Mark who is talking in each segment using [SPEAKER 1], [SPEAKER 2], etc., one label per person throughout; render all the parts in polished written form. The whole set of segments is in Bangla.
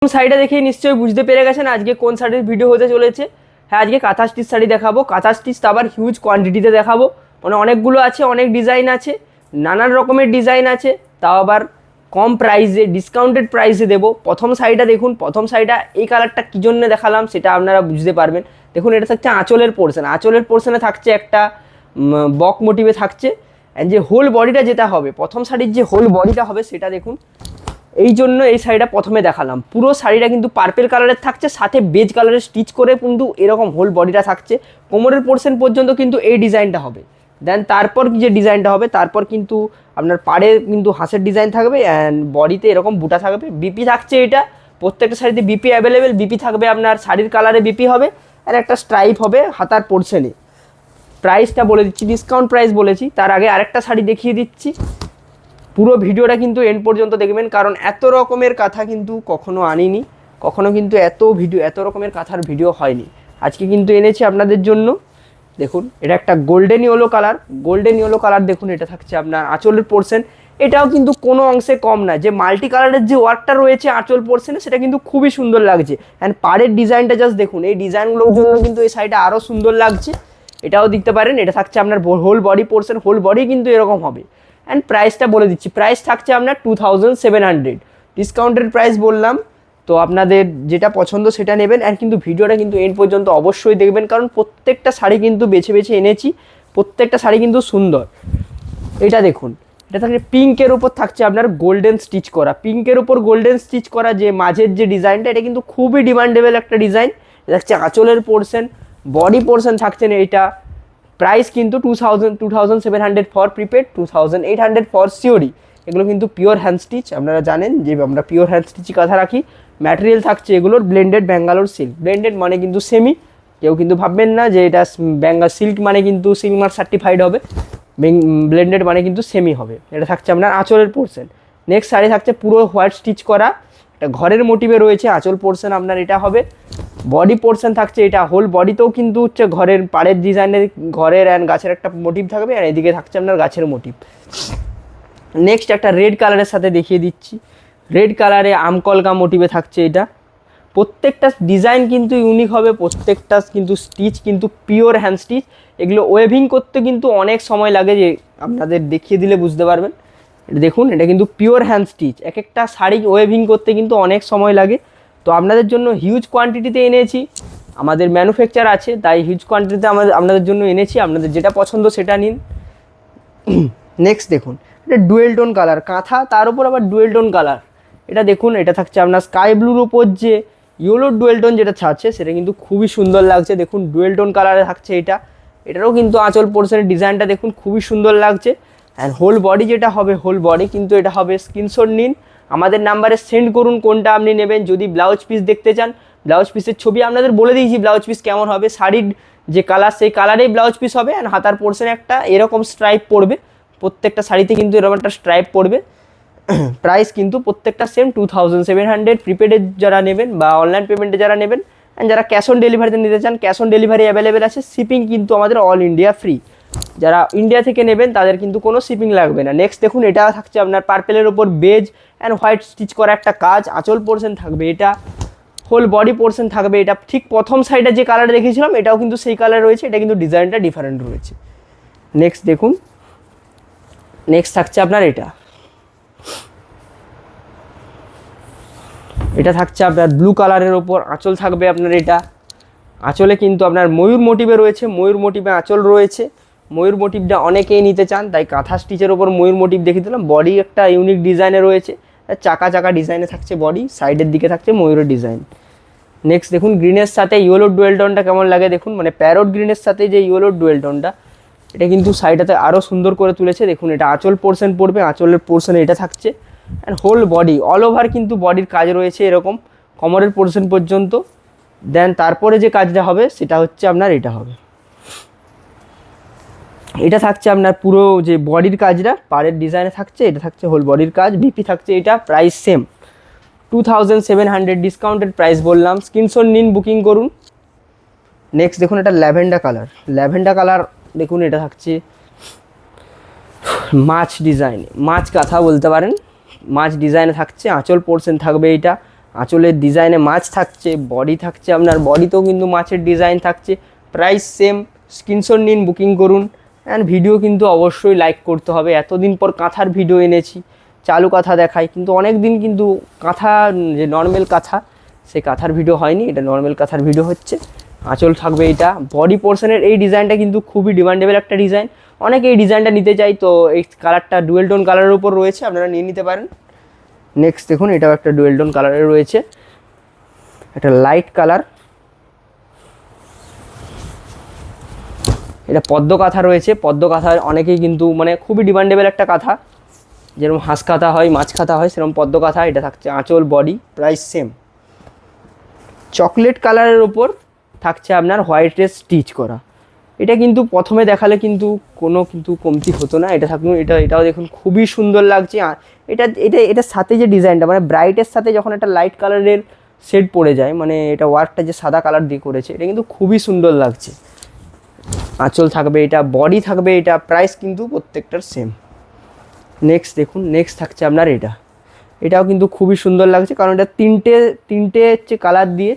[SPEAKER 1] শাড়িটা দেখে নিশ্চয়ই বুঝতে পেরে গেছেন আজকে কোন শাড়ির ভিডিও হতে চলেছে। হ্যাঁ, আজকে কাঁথা স্টিচ শাড়ি দেখাবো। কাঁথা স্টিচ তো আবার হিউজ কোয়ান্টিটিতে দেখাবো, মানে অনেকগুলো আছে, অনেক ডিজাইন আছে, নানান রকমের ডিজাইন আছে, তাও আবার কম প্রাইসে, ডিসকাউন্টেড প্রাইসে দেবো। প্রথম শাড়িটা দেখুন, প্রথম শাড়িটা এই কালারটা কী জন্য দেখালাম সেটা আপনারা বুঝতে পারবেন। দেখুন, এটা থাকছে আঁচলের পোর্শন, আঁচলের পোর্শনে থাকছে একটা বক মোটিভে থাকছে, অ্যান্ড যে হোল বডিটা যেটা হবে, প্রথম শাড়ির যে হোল বডিটা হবে সেটা দেখুন। এই জন্য এই শাড়িটা প্রথমে দেখালাম। পুরো শাড়িটা কিন্তু পার্পেল কালারের থাকছে, সাথে বেজ কালারের স্টিচ করে কিন্তু এরকম হোল বডিটা থাকছে। কোমরের পোর্শন পর্যন্ত কিন্তু এই ডিজাইনটা হবে। দেন তারপর যে ডিজাইনটা হবে, তারপর কিন্তু আপনার পাড়ে কিন্তু হাঁসের ডিজাইন থাকবে, অ্যান্ড বডিতে এরকম বুটা থাকবে। বিপি থাকছে এটা, প্রত্যেকটা শাড়িতে বিপি অ্যাভেলেবেল। বিপি থাকবে আপনার শাড়ির কালারে বিপি হবে, আর একটা স্ট্রাইপ হবে হাতার পোর্শনে। প্রাইসটা বলে দিচ্ছি, ডিসকাউন্ট প্রাইস বলেছি। তার আগে আরেকটা শাড়ি দেখিয়ে দিচ্ছি। পুরো ভিডিওটা কিন্তু এন্ড পর্যন্ত দেখবেন, কারণ এত রকমের কাঁথা কিন্তু কখনো আনিনি, কখনো কিন্তু এত রকমের কাঁথার ভিডিও হয়নি। আজকে কিন্তু এনেছি আপনাদের জন্য। দেখুন, এটা একটা golden yellow colour, golden yellow colour. দেখুন, এটা থাকছে আপনার আঁচলের পোর্শন। এটাও কিন্তু কোনো অংশে কম না, যে মাল্টি কালারের যে ওয়ার্কটা রয়েছে আঁচল পোর্শনে সেটা কিন্তু খুবই সুন্দর লাগছে। অ্যান্ড পাড়ের ডিজাইনটা জাস্ট দেখুন, এই ডিজাইনগুলোর জন্য কিন্তু এই শাড়িটা আরও সুন্দর লাগছে। এটাও দেখতে পারেন, এটা থাকছে আপনার whole body portion, whole body কিন্তু এরকম হবে। অ্যান্ড প্রাইসটা বলে দিচ্ছি, প্রাইস থাকছে আপনার 2700। ডিসকাউন্টের প্রাইস বললাম, তো আপনাদের যেটা পছন্দ সেটা নেবেন। অ্যান্ড কিন্তু ভিডিওটা কিন্তু এন্ড পর্যন্ত অবশ্যই দেখবেন, কারণ প্রত্যেকটা শাড়ি কিন্তু বেছে বেছে এনেছি, প্রত্যেকটা শাড়ি কিন্তু সুন্দর। এটা দেখুন, এটা থাকছে পিঙ্কের ওপর থাকছে আপনার গোল্ডেন স্টিচ করা, পিঙ্কের ওপর গোল্ডেন স্টিচ করা যে মাঝের যে ডিজাইনটা, এটা কিন্তু খুবই ডিমান্ডেবল একটা ডিজাইন। এটা হচ্ছে আঁচলের পোর্শন, বডি পোর্শন থাকছে না এটা। প্রাইস কিন্তু 2700 ফর প্রিপেড, 2800 ফর সিওরি। এগুলো কিন্তু পিওর হ্যান্ড স্টিচ, আপনারা জানেন যে আমরা পিওর হ্যান্ড স্টিচই কথা রাখি। ম্যাটেরিয়াল থাকছে এগুলোর ব্লেন্ডেড ব্যাঙ্গালোর সিল্ক। ব্লেন্ডেড মানে কিন্তু সেমি, কেউ কিন্তু ভাববেন না যে এটা সিল্ক মানে কিন্তু সিল্ক মার্ক সার্টিফাইড হবে। ব্লেন্ডেড মানে কিন্তু সেমি হবে। এটা থাকছে আপনার আঁচলের পোর্শন। নেক্সট শাড়ি থাকছে পুরো হোয়াইট স্টিচ করা, এটা ঘরের মোটিভে রয়েছে। আঁচল পোর্শন আপনার এটা হবে। বডি পোর্শন থাকছে এটা, হোল বডিতেও কিন্তু হচ্ছে ঘরের পাড়ের ডিজাইনের ঘরের অ্যান্ড গাছের একটা মোটিভ থাকবে, আর এদিকে থাকছে আপনার গাছের মোটিভ। নেক্সট একটা রেড কালারের সাথে দেখিয়ে দিচ্ছি, রেড কালারে আমকলকা মোটিভে থাকছে এটা। প্রত্যেকটা ডিজাইন কিন্তু ইউনিক হবে, প্রত্যেকটা কিন্তু স্টিচ কিন্তু পিওর হ্যান্ড স্টিচ। এগুলো ওয়েভিং করতে কিন্তু অনেক সময় লাগে, যে আপনাদের দেখিয়ে দিলে বুঝতে পারবেন। এটা দেখুন, এটা কিন্তু পিওর হ্যান্ড স্টিচ। এক একটা শাড়ি ওয়েভিং করতে কিন্তু অনেক সময় লাগে। তো আপনাদের জন্য হিউজ কোয়ান্টিটিতে এনেছি, আমাদের ম্যানুফ্যাকচার আছে, তাই হিউজ কোয়ান্টিটিতে আপনাদের জন্য এনেছি। আপনাদের যেটা পছন্দ সেটা নিন। নেক্সট দেখুন, এটা ডুয়েল টোন কালার কাঁথা, তার উপর আবার ডুয়েল টোন কালার। এটা দেখুন, এটা থাকছে আপনার স্কাই ব্লুর ওপর যে ইয়েলো ডুয়েল টোন যেটা থাকছে সেটা কিন্তু খুবই সুন্দর লাগছে। দেখুন, ডুয়েল টোন কালারে থাকছে এটা। এটারও কিন্তু আঁচল পোর্শনের ডিজাইনটা দেখুন, খুবই সুন্দর লাগছে। অ্যান্ড হোল বডি যেটা হবে, হোল বডি কিন্তু এটা হবে। স্ক্রিনশট নিন, আমাদের নাম্বারে সেন্ড করুন কোনটা আপনি নেবেন। যদি ব্লাউজ পিস দেখতে চান, ব্লাউজ পিসের ছবি আপনাদের বলে দিয়েছি ব্লাউজ পিস কেমন হবে। শাড়ির যে কালার সেই কালারেই ব্লাউজ পিস হবে। অ্যান্ড হাতার পোর্শনে একটা এরকম স্ট্রাইপ পড়বে, প্রত্যেকটা শাড়িতে কিন্তু এরকম একটা স্ট্রাইপ পড়বে। প্রাইস কিন্তু প্রত্যেকটা সেম 2700। প্রিপেডের যারা নেবেন বা অনলাইন পেমেন্টে যারা নেবেন, অ্যান্ড যারা ক্যাশ অন ডেলিভারিতে নিতে চান, ক্যাশ অন ডেলিভারি অ্যাভেলেবেল আছে। শিপিং কিন্তু আমাদের অল ইন্ডিয়া ফ্রি। যারা ইন্ডিয়া থেকে নেবেন তাদের কিন্তু কোনো শিপিং লাগবে না। নেক্সট দেখুন, এটা থাকছে আপনার পার্পেলের ওপর বেজ অ্যান্ড হোয়াইট স্টিচ করা একটা কাজ। আঁচল পোর্শন থাকবে এটা, হোল বডি পোর্শন থাকবে এটা। ঠিক প্রথম সাইডে যে কালার দেখেছিলাম এটাও কিন্তু সেই কালার রয়েছে, এটা কিন্তু ডিজাইনটা ডিফারেন্ট রয়েছে। নেক্সট দেখুন, নেক্সট থাকছে আপনার এটা, এটা থাকছে আপনার ব্লু কালারের ওপর। আঁচল থাকবে আপনার এটা, আঁচলে কিন্তু আপনার ময়ূর মোটিভে রয়েছে, ময়ূর মোটিভে আঁচল রয়েছে। ময়ূর মোটিভটা অনেকেই নিতে চান, তাই কাঁথা স্টিচের ওপর ময়ূর মোটিভ দেখিয়ে দিলাম। বডি একটা ইউনিক ডিজাইনে রয়েছে, চাকা চাকা ডিজাইনে থাকছে বডি, সাইডের দিকে থাকছে ময়ূরের ডিজাইন। নেক্সট দেখুন, গ্রিনের সাথে ইয়েলো ডুয়েল টোনটা কেমন লাগে দেখুন, মানে প্যারোট গ্রিনের সাথে যে ইয়েলো ডুয়েল টোনটা, এটা কিন্তু সাইডটাতে আরও সুন্দর করে তুলেছে। দেখুন, এটা আঁচল পোর্শন পড়বে, আঁচলের পোর্শনে এটা থাকছে। And whole body all over কিন্তু বডির কাজ রয়েছে এরকম, কোমরের পোর্শন পর্যন্ত। দেন তারপরে যে কাজটা হবে সেটা হচ্ছে আপনার এটা হবে, এটা থাকছে আপনার পুরো যে বডির কাজটা পাড়ের ডিজাইনে থাকছে, এটা থাকছে হোল বডির কাজ। বিপি থাকছে এটা, প্রাইস সেম 2700। ডিসকাউন্টেড প্রাইস বললাম, স্ক্রিনশট নিন, বুকিং করুন। নেক্সট দেখুন, এটা ল্যাভেন্ডার কালার, ল্যাভেন্ডার কালার দেখুন, এটা থাকছে মাছ ডিজাইন, মাছ কাঁথা বলতে পারেন। মাছ ডিজাইনে থাকছে, আঁচল পোর্শন থাকবে এটা। আঁচলের ডিজাইনে মাছ থাকছে, বডি থাকছে আপনার, বডিতেও কিন্তু মাছের ডিজাইন থাকছে। প্রাইস সেম, স্ক্রিনশট নিন, বুকিং করুন। অ্যান্ড ভিডিও কিন্তু অবশ্যই লাইক করতে হবে। এতদিন পর কাঁথার ভিডিও এনেছি, চালু কাঁথা দেখাই, কিন্তু অনেক দিন কিন্তু কাঁথা যে নর্মাল কাঁথা সেই কাঁথার ভিডিও হয়নি, এটা নর্মাল কাঁথার ভিডিও হচ্ছে। আঁচল থাকবে এটা, বডি পোর্শনের এই ডিজাইনটা কিন্তু খুবই ডিমান্ডেবল একটা ডিজাইন, অনেকে এই ডিজাইনটা নিতে চাই, তো এই কালারটা ডুয়েল টোন কালারের উপর রয়েছে, আপনারা নিয়ে নিতে পারেন। নেক্সট দেখুন, এটাও একটা ডুয়েল টোন কালারের রয়েছে, একটা লাইট কালার, এটা পদ্ম কাঁথা রয়েছে। পদ্ম কাঁথা অনেকেই কিন্তু মানে খুবই ডিমান্ডেবল একটা কাঁথা, যেরকম হাঁস কাঁথা হয়, মাছ কাঁথা হয়, সেরকম পদ্ম কাঁথা। এটা থাকছে আঁচল, বডি, প্রাইস সেম। চকলেট কালারের ওপর থাকছে আপনার হোয়াইটের স্টিচ করা। এটা কিন্তু প্রথমে দেখালে কিন্তু কোনো কিন্তু কমতি হতো না। এটা থাকুন, এটাও দেখুন খুবই সুন্দর লাগছে। এটার সাথে যে ডিজাইনটা মানে ব্রাইটের সাথে যখন একটা লাইট কালারের শেড পড়ে যায়, মানে এটা ওয়ার্কটা যে সাদা কালার দিয়ে করেছে, এটা কিন্তু খুবই সুন্দর লাগছে। আঁচল থাকবে এটা, বডি থাকবে এটা, প্রাইস কিন্তু প্রত্যেকটার সেম। নেক্সট দেখুন, নেক্সট থাকছে আপনার এটাও কিন্তু খুবই সুন্দর লাগছে, কারণ এটা তিনটে হচ্ছে কালার দিয়ে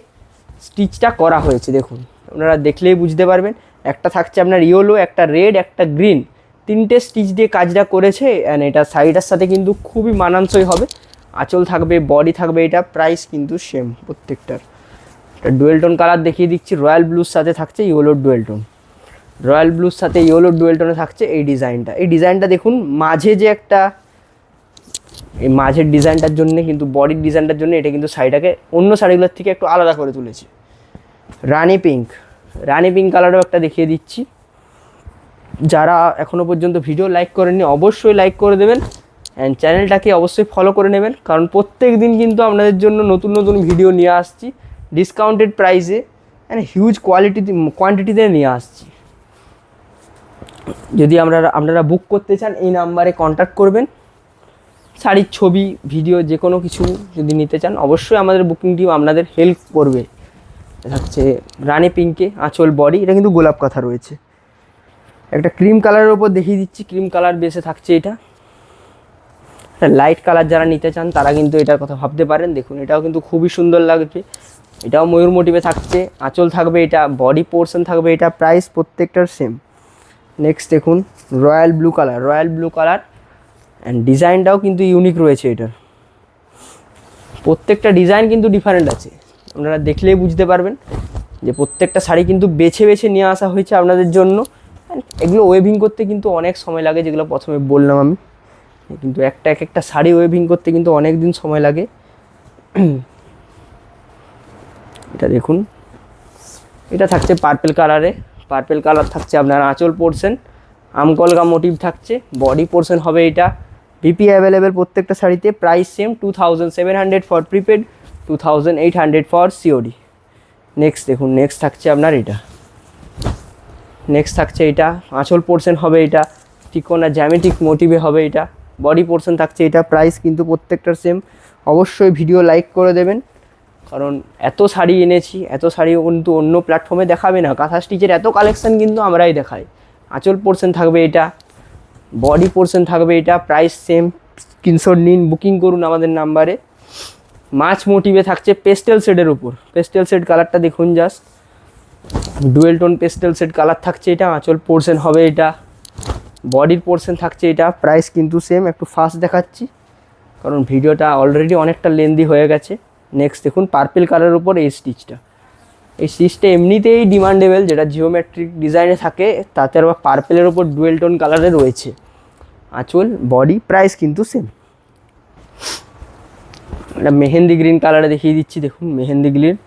[SPEAKER 1] স্টিচটা করা হয়েছে। দেখুন, আপনারা দেখলেই বুঝতে পারবেন। একটা থাকছে আপনার ইয়েলো, একটা রেড, একটা গ্রিন, তিনটে স্টিচ দিয়ে কাজটা করেছে। অ্যান্ড এটা শাড়িটার সাথে কিন্তু খুবই মানানসই হবে। আঁচল থাকবে, বডি থাকবে এটা, প্রাইস কিন্তু সেম প্রত্যেকটার। এটা ডুয়েল টোন কালার দেখিয়ে দিচ্ছি, রয়্যাল ব্লুর সাথে থাকছে ইয়েলোর ডুয়েল টোন, রয়্যাল ব্লুর সাথে ইয়েলোর ডুয়েল টোনে থাকছে এই ডিজাইনটা। এই ডিজাইনটা দেখুন, মাঝে যে একটা এই মাঝের ডিজাইনটার জন্য কিন্তু বডির ডিজাইনটার জন্য এটা কিন্তু শাড়িটাকে অন্য শাড়িগুলোর থেকে একটু আলাদা করে তুলেছে। রানি পিঙ্ক, রানি পিঙ্ক কালারও একটা দেখিয়ে দিচ্ছি। যারা এখনও পর্যন্ত ভিডিও লাইক করেননি অবশ্যই লাইক করে দেবেন, অ্যান্ড চ্যানেলটাকে অবশ্যই ফলো করে নেবেন, কারণ প্রত্যেক দিন কিন্তু আপনাদের জন্য নতুন নতুন ভিডিও নিয়ে আসছি ডিসকাউন্টেড প্রাইসে অ্যান্ড হিউজ কোয়ান্টিটিতে নিয়ে আসছি। যদি আপনারা বুক করতে চান এই নাম্বারে কন্ট্যাক্ট করবেন। শাড়ির ছবি, ভিডিও যে কোনো কিছু যদি নিতে চান অবশ্যই আমাদের বুকিং টিম আপনাদের হেল্প করবে। থাকছে রানি পিঙ্কে, আঁচল, বডি, এটা কিন্তু গোলাপ কাঁথা রয়েছে। একটা ক্রিম কালারের ওপর দেখিয়ে দিচ্ছি, ক্রিম কালার বেসে থাকছে এটা। লাইট কালার যারা নিতে চান তারা কিন্তু এটার কথা ভাবতে পারেন। দেখুন, এটাও কিন্তু খুবই সুন্দর লাগছে, এটাও ময়ূর মোটিভে থাকছে। আঁচল থাকবে এটা, বডি পোর্শন থাকবে এটা, প্রাইস প্রত্যেকটার সেম। নেক্সট দেখুন, royal blue colour, royal blue colour, and ডিজাইনটাও কিন্তু ইউনিক রয়েছে এটার। প্রত্যেকটা ডিজাইন কিন্তু ডিফারেন্ট আছে, আপনারা দেখলেই বুঝতে পারবেন যে প্রত্যেকটা শাড়ি কিন্তু বেছে বেছে নিয়ে আসা হয়েছে আপনাদের জন্য। এগুলো ওয়েভিং করতে কিন্তু অনেক সময় লাগে, যেগুলো প্রথমে বললাম আমি, কিন্তু একটা শাড়ি ওয়েভিং করতে কিন্তু অনেক দিন সময় লাগে। এটা দেখুন, এটা থাকছে পার্পেল কালারে, পার্পেল কালার থাকছে আপনার আঁচল পোর্শন, আমকলকা মোটিভ থাকছে, বডি পোর্শন হবে এটা। ভিপি অ্যাভেলেবেল প্রত্যেকটা শাড়িতে, price same 2700 for prepaid, 2800 for COD. Next দেখুন, নেক্সট থাকছে আপনার এটা, নেক্সট থাকছে এটা, আঁচল পোর্শন হবে এটা, ত্রিকোণা জ্যামেটিক মোটিভে হবে এটা, বডি পোর্শন থাকছে এটা, প্রাইস কিন্তু প্রত্যেকটার সেম। অবশ্যই ভিডিও লাইক করে দেবেন, কারণ এত শাড়ি এনেছি, এত শাড়িও কিন্তু অন্য প্ল্যাটফর্মে দেখাবে না। কাঁথা স্টিচের এত কালেকশন কিন্তু আমরাই দেখাই। আঁচল পোর্শন থাকবে এটা, বডি পোর্শন থাকবে এটা, প্রাইস সেম। স্ক্রিনশট নিন, বুকিং করুন আমাদের নাম্বারে। মাছ মোটিভে থাকছে পেস্টেল শেডের উপর, পেস্টেল শেড কালারটা দেখুন just, dual tone pastel shade colour থাকছে এটা। আঁচল পোর্শন হবে এটা, বডির পোর্শন থাকছে এটা, প্রাইস কিন্তু সেম। একটু ফাস্ট দেখাচ্ছি কারণ ভিডিওটা অলরেডি অনেকটা লেন্দি হয়ে গেছে। নেক্সট দেখুন, পার্পেল কালারের উপর এই স্টিচটা, এই স্টিচটা এমনিতেই ডিমান্ডেবল, যেটা জিওমেট্রিক ডিজাইনে থাকে, তাতে আবার পার্পেলের ওপর ডুয়েল টোন কালারে রয়েছে। আঁচল, বডি, প্রাইস কিন্তু সেম। এটা মেহেন্দি গ্রিন কালারে দেখিয়ে দিচ্ছি, দেখুন মেহেন্দি গ্রিন,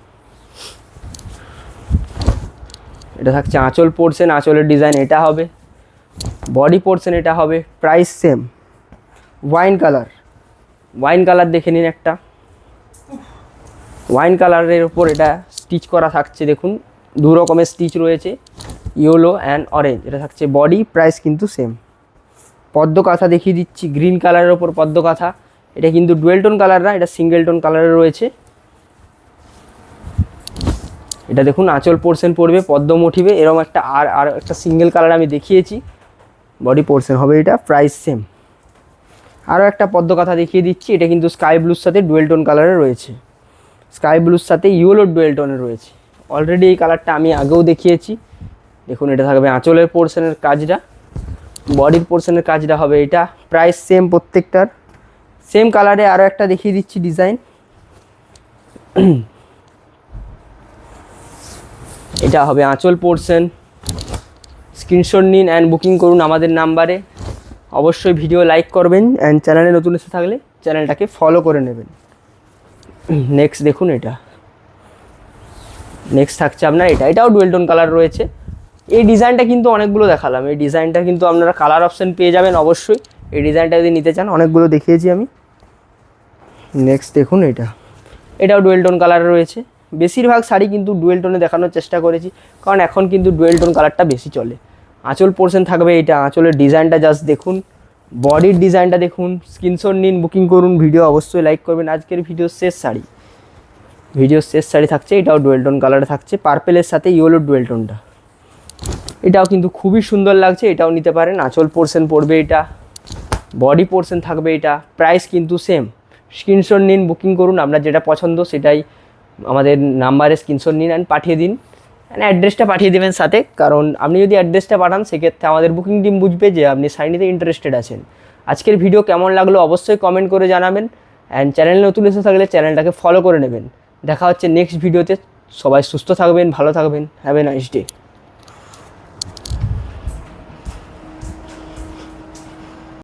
[SPEAKER 1] এটা থাকছে আঁচল পোর্শন, আঁচলের ডিজাইন এটা হবে, বডি পোর্শন এটা হবে, price same. Wine colour, wine colour দেখে নিন একটা, ওয়াইন কালারের উপর এটা স্টিচ করা থাকছে। দেখুন দু রকমের স্টিচ রয়েছে, ইয়েলো অ্যান্ড অরেঞ্জ, এটা থাকছে বডি, প্রাইস কিন্তু সেম। পদ্ম কাঁথা দেখিয়ে দিচ্ছি, গ্রিন কালারের ওপর পদ্ম কাঁথা, এটা কিন্তু ডুয়েল টোন কালার না, এটা সিঙ্গেল টোন কালারে রয়েছে। এটা দেখুন আঁচল পোর্শন পড়বে পদ্ম মোটিভে, এরকম একটা আর একটা সিঙ্গেল কালার আমি দেখিয়েছি, বডি পোর্শন হবে এটা, প্রাইস সেম। আরও একটা পদ্ম কাঁথা দেখিয়ে দিচ্ছি, এটা কিন্তু স্কাই ব্লুর সাথে ডুয়েল টোন কালারে রয়েছে। স্কাই ব্লুর সাথে ইয়েলো ডুয়েল টোনে রয়েছে। অলরেডি এই কালারটা আমি আগেও দেখিয়েছি। দেখুন এটা থাকবে আঁচলের পোর্শনের কাজটা, বডির পোর্শনের কাজটা হবে এটা। প্রাইস সেম প্রত্যেকটার, সেম কালারে আরও একটা দেখিয়ে দিচ্ছি ডিজাইন। এটা হবে আঁচল পোর্শন। স্ক্রিনশট নিন অ্যান্ড বুকিং করুন আমাদের নাম্বারে। অবশ্যই ভিডিও লাইক করবেন অ্যান্ড চ্যানেলে নতুন এসে থাকলে চ্যানেলটাকে ফলো করে নেবেন। নেক্সট দেখুন এটা, নেক্সট থাকছে আপনার এটাও ডুয়েল টোন কালার রয়েছে। এই ডিজাইনটা কিন্তু অনেকগুলো দেখালাম, এই ডিজাইনটা কিন্তু আপনারা কালার অপশান পেয়ে যাবেন অবশ্যই। এই ডিজাইনটা যদি নিতে চান, অনেকগুলো দেখিয়েছি আমি। নেক্সট দেখুন এটাও ডুয়েল টোন কালার রয়েছে। বেশিরভাগ শাড়ি কিন্তু ডুয়েল টোনে দেখানোর চেষ্টা করেছি, কারণ এখন কিন্তু ডুয়েল টোন কালারটা বেশি চলে। আঁচল পোর্শন থাকবে এটা, আঁচলের ডিজাইনটা জাস্ট দেখুন, বডির ডিজাইনটা দেখুন। স্ক্রিনশট নিন, বুকিং করুন, ভিডিও অবশ্যই লাইক করবেন। আজকের ভিডিওর শেষ শাড়ি থাকছে, এটাও ডুয়েল টোন কালারে থাকছে, পার্পেলের সাথে ইয়েলো ডুয়েল টোনটা। এটাও কিন্তু খুবই সুন্দর লাগছে, এটাও নিতে পারেন। আঁচল পোর্শন পড়বে এটা, বডি পোর্শন থাকবে এটা। প্রাইস কিন্তু সেম। স্ক্রিনশট নিন, বুকিং করুন, আপনার যেটা পছন্দ সেটাই আমাদের নাম্বারে স্ক্রিনশট নিন অ্যান্ড পাঠিয়ে দিন। অ্যাড্রেসটা পাঠিয়ে দেবেন সাথে, কারণ আপনি যদি অ্যাড্রেসটা পাঠান সেক্ষেত্রে আমাদের বুকিং টিম বুঝবে যে আপনি শাড়ি নিতে ইন্টারেস্টেড আছেন। আজকের ভিডিও কেমন লাগলো অবশ্যই কমেন্ট করে জানাবেন অ্যান্ড চ্যানেলে নতুন এসে থাকলে চ্যানেলটাকে ফলো করে নেবেন। দেখা হচ্ছে নেক্সট ভিডিওতে। সবাই সুস্থ থাকবেন, ভালো থাকবেন। Have a nice day.